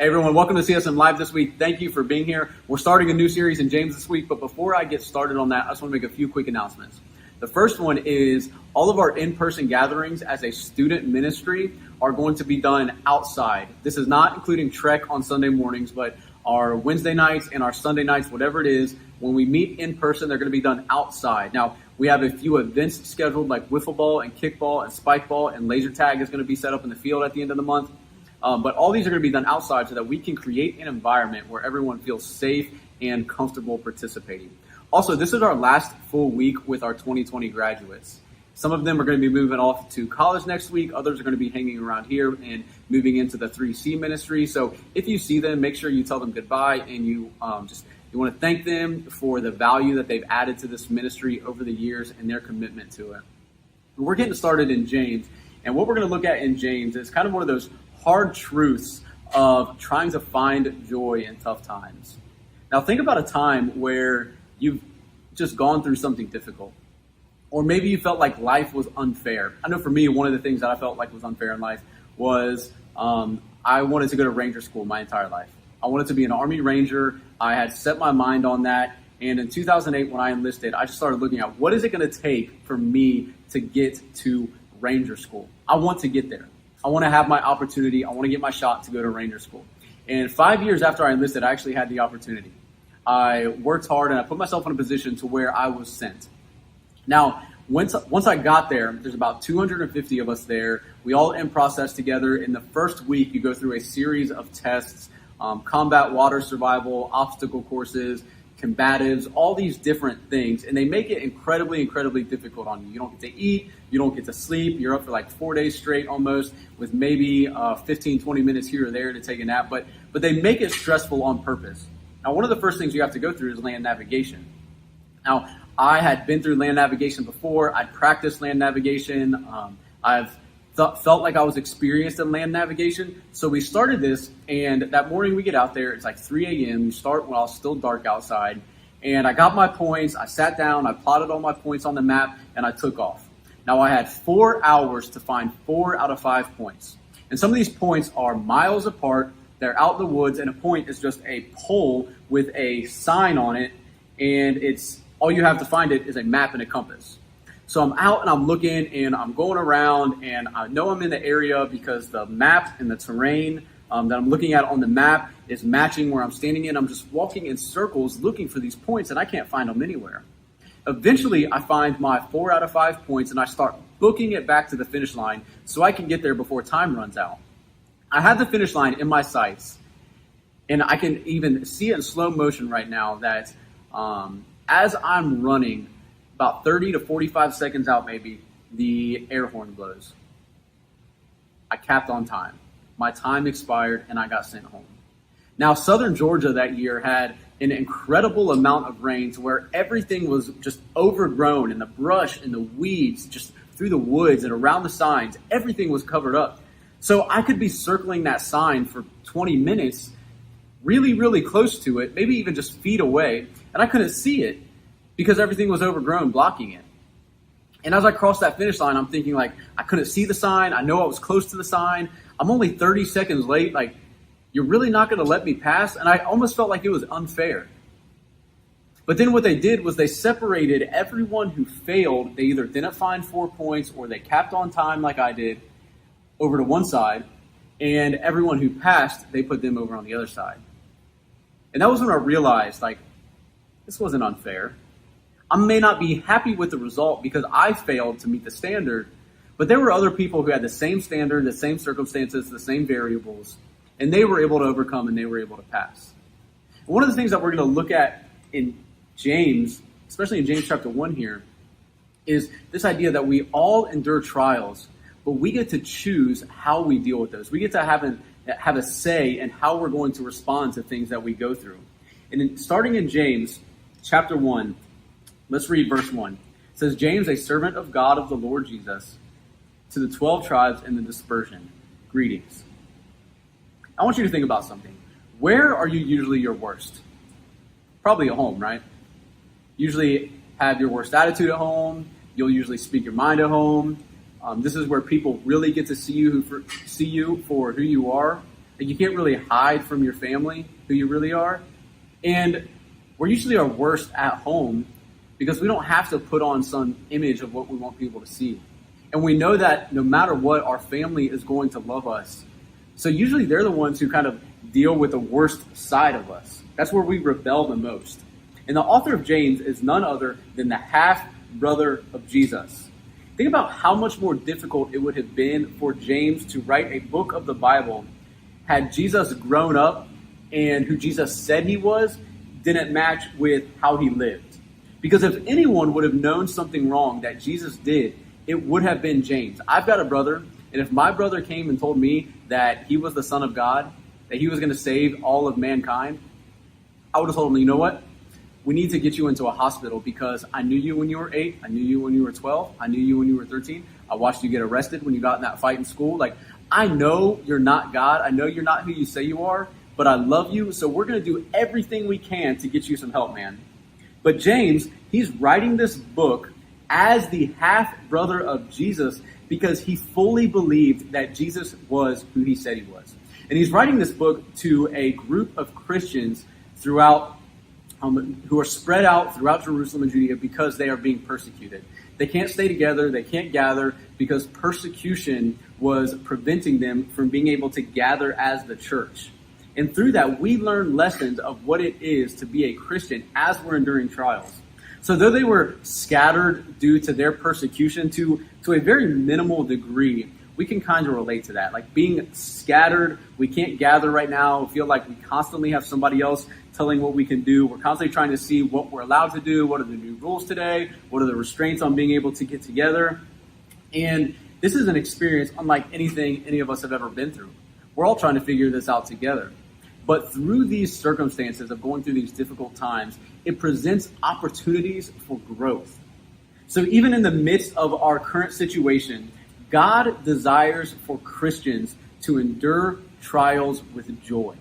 Hey everyone, welcome to CSM Live this week. Thank you for being here. We're starting a new series in James this week, but before I get started on that, I just want to make a few quick announcements. The first one is all of our in-person gatherings as a student ministry are going to be done outside. This is not including Trek on Sunday mornings, but our Wednesday nights and our Sunday nights, whatever it is, when we meet in person, they're going to be done outside. Now, we have a few events scheduled like wiffle ball and kickball and spike ball, and laser tag is going to be set up in the field at the end of the month. But all these are going to be done outside so that we can create an environment where everyone feels safe and comfortable participating. Also, this is our last full week with our 2020 graduates. Some of them are going to be moving off to college next week. Others are going to be hanging around here and moving into the 3C ministry. So if you see them, make sure you tell them goodbye and you want to thank them for the value that they've added to this ministry over the years and their commitment to it. We're getting started in James, and what we're going to look at in James is kind of one of those hard truths of trying to find joy in tough times. Now think about a time where you've just gone through something difficult. Or maybe you felt like life was unfair. I know for me, one of the things that I felt like was unfair in life was I wanted to go to Ranger school my entire life. I wanted to be an Army Ranger. I had set my mind on that. And in 2008, when I enlisted, I just started looking at what is it going to take for me to get to Ranger school. I want to get there. I want to have my opportunity. I want to get my shot to go to Ranger school. And 5 years after I enlisted, I actually had the opportunity. I worked hard and I put myself in a position to where I was sent. Now, once I got there, there's about 250 of us there. We all in process together. In the first week, you go through a series of tests, combat water survival, obstacle courses, combatives, all these different things. And they make it incredibly, incredibly difficult on you. You don't get to eat. You don't get to sleep. You're up for like 4 days straight almost with maybe 15, 20 minutes here or there to take a nap. But they make it stressful on purpose. Now, one of the first things you have to go through is land navigation. Now, I had been through land navigation before. I'd practiced land navigation. I've felt like I was experienced in land navigation. So we started this, and that morning we get out there. It's like 3 a.m. We start while it's still dark outside. And I got my points. I sat down. I plotted all my points on the map, and I took off. Now, I had 4 hours to find 4 out of 5 points. And some of these points are miles apart. They're out in the woods, and a point is just a pole with a sign on it, and it's all you have to find it is a map and a compass. So I'm out and I'm looking and I'm going around, and I know I'm in the area because the map and the terrain that I'm looking at on the map is matching where I'm standing in. I'm just walking in circles looking for these points, and I can't find them anywhere. Eventually, I find my 4 out of 5 points, and I start booking it back to the finish line so I can get there before time runs out. I had the finish line in my sights, and I can even see it in slow motion right now that as I'm running, about 30 to 45 seconds out maybe, the air horn blows. I capped on time. My time expired, and I got sent home. Now, southern Georgia that year had an incredible amount of rain to where everything was just overgrown, and the brush and the weeds just through the woods and around the signs, everything was covered up. So I could be circling that sign for 20 minutes, really, really close to it, maybe even just feet away, and I couldn't see it because everything was overgrown, blocking it. And as I crossed that finish line, I'm thinking like, I couldn't see the sign. I know I was close to the sign. I'm only 30 seconds late. Like, you're really not going to let me pass? And I almost felt like it was unfair. But then what they did was they separated everyone who failed. They either didn't find 4 points or they capped on time like I did over to one side. And everyone who passed, they put them over on the other side. And that was when I realized, like, this wasn't unfair. I may not be happy with the result because I failed to meet the standard, but there were other people who had the same standard, the same circumstances, the same variables, and they were able to overcome and they were able to pass. And one of the things that we're going to look at in James, especially in James chapter 1 here, is this idea that we all endure trials, but we get to choose how we deal with those. We get to have a say in how we're going to respond to things that we go through. And starting in James chapter 1, let's read verse 1. It says, James, a servant of God of the Lord Jesus, to the 12 tribes in the dispersion, greetings. I want you to think about something. Where are you usually your worst? Probably at home, right? Usually have your worst attitude at home. You'll usually speak your mind at home. This is where people really get to see you for who you are. Like you can't really hide from your family who you really are. And we're usually our worst at home because we don't have to put on some image of what we want people to see. And we know that no matter what, our family is going to love us. So usually they're the ones who kind of deal with the worst side of us. That's where we rebel the most. And the author of James is none other than the half-brother of Jesus. Think about how much more difficult it would have been for James to write a book of the Bible had Jesus grown up and who Jesus said he was didn't match with how he lived. Because if anyone would have known something wrong that Jesus did, it would have been James. I've got a brother, and if my brother came and told me that he was the Son of God, that he was going to save all of mankind, I would have told him, you know what? We need to get you into a hospital because I knew you when you were 8. I knew you when you were 12. I knew you when you were 13. I watched you get arrested when you got in that fight in school. Like, I know you're not God. I know you're not who you say you are, but I love you. So we're going to do everything we can to get you some help, man. But James, he's writing this book as the half-brother of Jesus because he fully believed that Jesus was who he said he was. And he's writing this book to a group of Christians throughout who are spread out throughout Jerusalem and Judea because they are being persecuted. They can't stay together. They can't gather because persecution was preventing them from being able to gather as the church. And through that, we learn lessons of what it is to be a Christian as we're enduring trials. So though they were scattered due to their persecution to a very minimal degree, we can kind of relate to that. Like being scattered, we can't gather right now. We feel like we constantly have somebody else telling what we can do. We're constantly trying to see what we're allowed to do. What are the new rules today? What are the restraints on being able to get together? And this is an experience unlike anything any of us have ever been through. We're all trying to figure this out together. But through these circumstances of going through these difficult times, it presents opportunities for growth. So even in the midst of our current situation, God desires for Christians to endure trials with joy.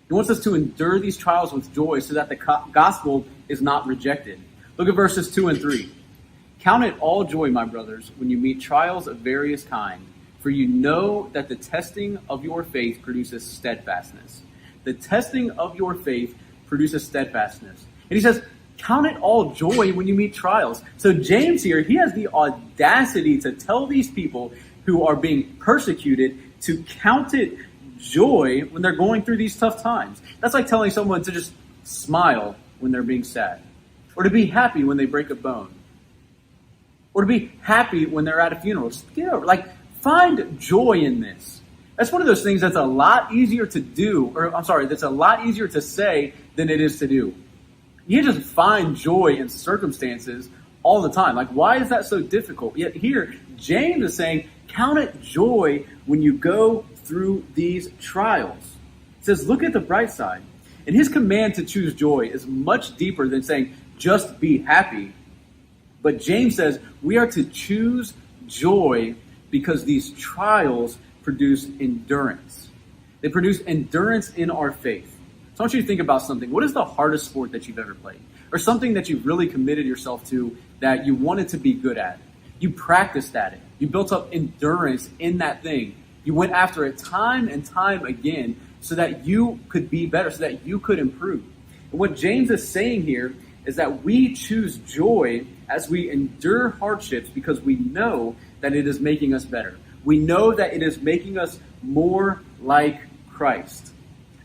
He wants us to endure these trials with joy so that the gospel is not rejected. Look at verses 2 and 3. Count it all joy, my brothers, when you meet trials of various kinds, for you know that the testing of your faith produces steadfastness. The testing of your faith produces steadfastness. And he says, count it all joy when you meet trials. So James here, he has the audacity to tell these people who are being persecuted to count it joy when they're going through these tough times. That's like telling someone to just smile when they're being sad, or to be happy when they break a bone, or to be happy when they're at a funeral. Just get over, like, find joy in this. That's one of those things that's a lot easier to do, that's a lot easier to say than it is to do. You just find joy in circumstances all the time. Like, why is that so difficult? Yet here, James is saying, count it joy when you go through these trials. He says, look at the bright side. And his command to choose joy is much deeper than saying, just be happy. But James says, we are to choose joy because these trials produce endurance. They produce endurance in our faith. So I want you to think about something. What is the hardest sport that you've ever played? Or something that you've really committed yourself to that you wanted to be good at? You practiced at it. You built up endurance in that thing. You went after it time and time again so that you could be better, so that you could improve. And what James is saying here is that we choose joy as we endure hardships because we know that it is making us better. We know that it is making us more like Christ.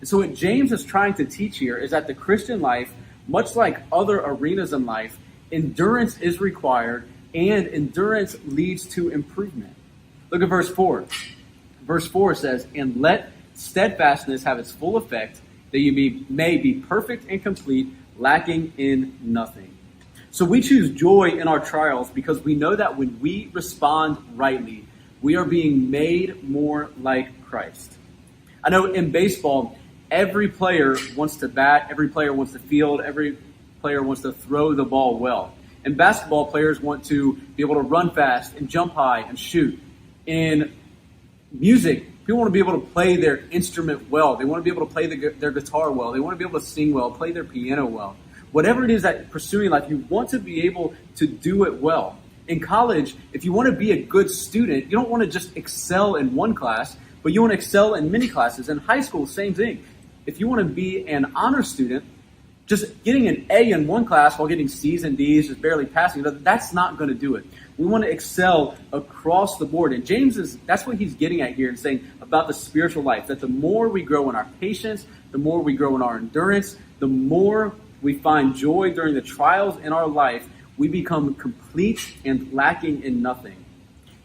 And so what James is trying to teach here is that the Christian life, much like other arenas in life, endurance is required and endurance leads to improvement. Look at verse 4. Verse 4 says, and let steadfastness have its full effect, that you may be perfect and complete, lacking in nothing. So we choose joy in our trials because we know that when we respond rightly, we are being made more like Christ. I know in baseball, every player wants to bat, every player wants to field, every player wants to throw the ball well. In basketball, players want to be able to run fast and jump high and shoot. In music, people want to be able to play their instrument well. They want to be able to play their guitar well. They want to be able to sing well, play their piano well. Whatever it is that you're pursuing in life, you want to be able to do it well. In college, if you want to be a good student, you don't want to just excel in one class, but but you want to excel in many classes. In high school, same thing. If you want to be an honor student, just getting an A in one class while getting C's and D's, just barely passing, that's not going to do it. We want to excel across the board. And that's what he's getting at here and saying about the spiritual life, that the more we grow in our patience, the more we grow in our endurance, the more we find joy during the trials in our life, we become complete and lacking in nothing.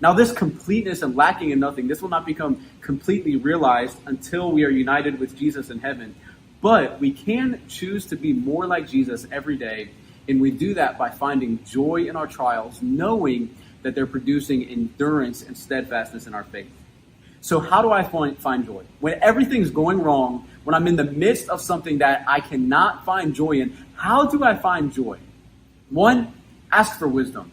Now, this completeness and lacking in nothing, this will not become completely realized until we are united with Jesus in heaven. But we can choose to be more like Jesus every day, and we do that by finding joy in our trials, knowing that they're producing endurance and steadfastness in our faith. So how do I find joy? When everything's going wrong, when I'm in the midst of something that I cannot find joy in, how do I find joy? One, ask for wisdom.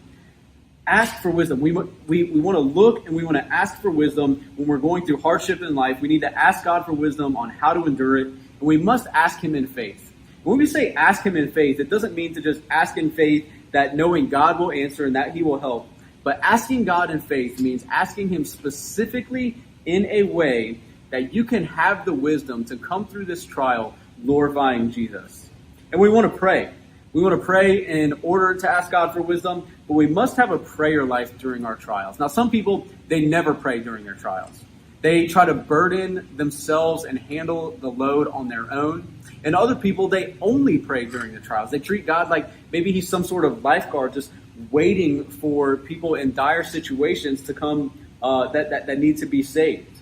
Ask for wisdom. We want to look and we want to ask for wisdom when we're going through hardship in life. We need to ask God for wisdom on how to endure it, and we must ask him in faith. When we say ask him in faith, it doesn't mean to just ask in faith that knowing God will answer and that he will help. But asking God in faith means asking him specifically in a way that you can have the wisdom to come through this trial glorifying Jesus. And we want to pray. We want to pray in order to ask God for wisdom, but we must have a prayer life during our trials. Now, some people, they never pray during their trials. They try to burden themselves and handle the load on their own. And other people, they only pray during the trials. They treat God like maybe he's some sort of lifeguard just waiting for people in dire situations to come that need to be saved.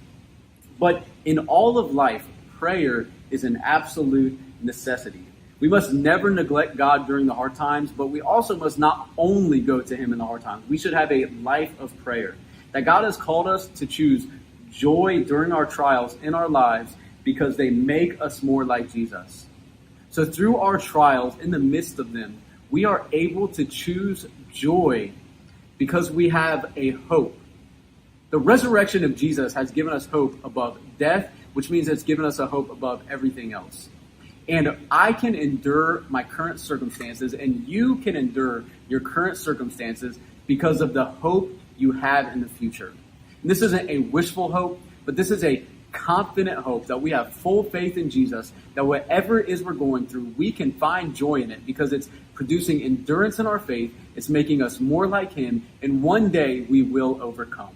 But in all of life, prayer is an absolute necessity. We must never neglect God during the hard times, but we also must not only go to him in the hard times. We should have a life of prayer. That God has called us to choose joy during our trials in our lives because they make us more like Jesus. So through our trials, in the midst of them, we are able to choose joy because we have a hope. The resurrection of Jesus has given us hope above death, which means it's given us a hope above everything else. And I can endure my current circumstances, and you can endure your current circumstances because of the hope you have in the future. And this isn't a wishful hope, but this is a confident hope that we have full faith in Jesus, that whatever it is we're going through, we can find joy in it because it's producing endurance in our faith, it's making us more like him, and one day we will overcome.